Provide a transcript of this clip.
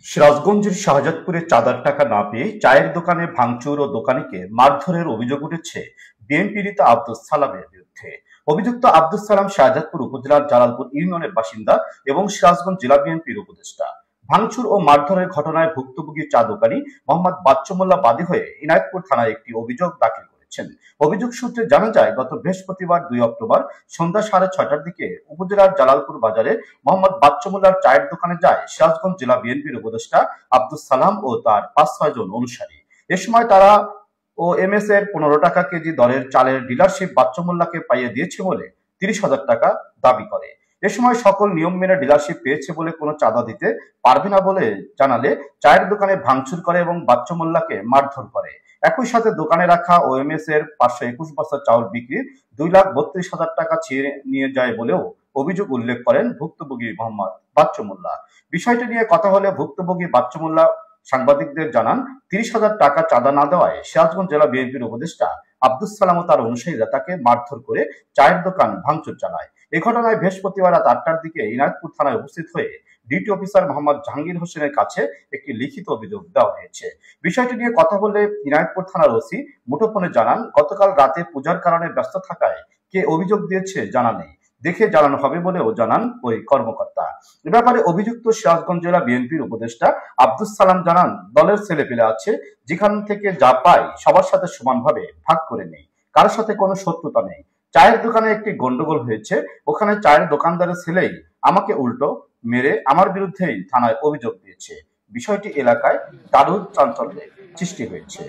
সিরাজগঞ্জের শাহজাদপুরে চাঁদার টাকা না পেয়ে চায়ের দোকানে ভাঙচুর ও দোকানিকে মারধরের অভিযোগ উঠেছে বিএনপি নেতা আব্দুস সালামের বিরুদ্ধে। অভিযুক্ত আব্দুস সালাম শাহজাদপুর উপজেলার জালালপুর ইউনিয়নের বাসিন্দা এবং সিরাজগঞ্জ জেলা বিএনপির উপদেষ্টা। ভাঙচুর ও মারধরের ঘটনায় ভুক্তভোগী চা দোকানি মোহাম্মদ বাচ্চু মোল্লা বাদী হয়ে ইনায়তপুর থানায় একটি অভিযোগ দাখিল করেছেন। অভিযোগ সূত্রে জানা যায়, গত বৃহস্পতিবার 2 অক্টোবর সন্ধ্যা 6:30টার দিকে উপজেলার জালালপুর বাজারে মোহাম্মদ বাচ্চু মোল্লার চায়ের দোকানে যায় সিরাজগঞ্জ জেলা বিএনপির উপদেষ্টা আব্দুস সালাম ও তার 5-6 জন অনুসারী। এ সময় তারা এমএস এর 15 টাকা কেজি দরের চালের ডিলারশিপ বাচ্চু মোল্লাকে পাইয়ে দিয়েছে বলে 30,000 টাকা দাবি করে। এ সময় সকল নিয়ম মেনে ডিলারশিপ পেয়েছে বলে কোনো চাঁদা দিতে পারবে না বলে জানালে চায়ের দোকানে ভাঙচুর করে এবং বাচ্চু মোল্লাকে মারধর করে। একই সাথে দোকানে রাখা ওএমএস এর 521 বস্তা চাউল বিক্রির 2,32,000 টাকা ছিনিয়ে নিয়ে যায় বলেও অভিযোগ উল্লেখ করেন ভুক্তভোগী মোহাম্মদ বাচ্চু মোল্লা। বিষয়টি নিয়ে কথা হলে ভুক্তভোগী বাচ্চু মোল্লা সাংবাদিকদের জানান, 30,000 টাকা চাঁদা না দেওয়ায় সিরাজগঞ্জ জেলা বিএনপির উপদেষ্টা আব্দুস সালাম ও তার অনুসারীরা তাকে মারধর করে চায়ের দোকান ভাঙচুর চালায়। এই ঘটনায় বৃহস্পতিবার রাত 8টার দিকে ইনায়তপুর থানায় উপস্থিত হয়ে ডিউটি অফিসার মোহাম্মদ জাহাঙ্গীর হোসেনের কাছে একটি লিখিত অভিযোগ দেওয়া হয়েছে। বিষয়টি নিয়ে কথা বলে ইনায়তপুর থানার ওসি মুঠোফোনে জানান, গতকাল রাতে পূজার কারণে ব্যস্ত থাকায় কে অভিযোগ দিয়েছে জানা নেই, দেখে জানানো হবে বলেও জানান ওই কর্মকর্তা। এ ব্যাপারে অভিযুক্ত সিরাজগঞ্জ জেলা বিএনপির উপদেষ্টা আব্দুস সালাম জানান, দলের ছেলেপেলে আছে, যেখান থেকে যা পাই সবার সাথে সমানভাবে ভাগ করে নেই, কারোর সাথে কোনো শত্রুতা নেই। চায়ের দোকানে একটি গন্ডগোল হয়েছে, ওখানে চায়ের দোকানদারের ছেলেই আমাকে উল্টো মেরে আমার বিরুদ্ধেই থানায় অভিযোগ দিয়েছে। বিষয়টি এলাকায় দারুণ চাঞ্চল্যের সৃষ্টি হয়েছে।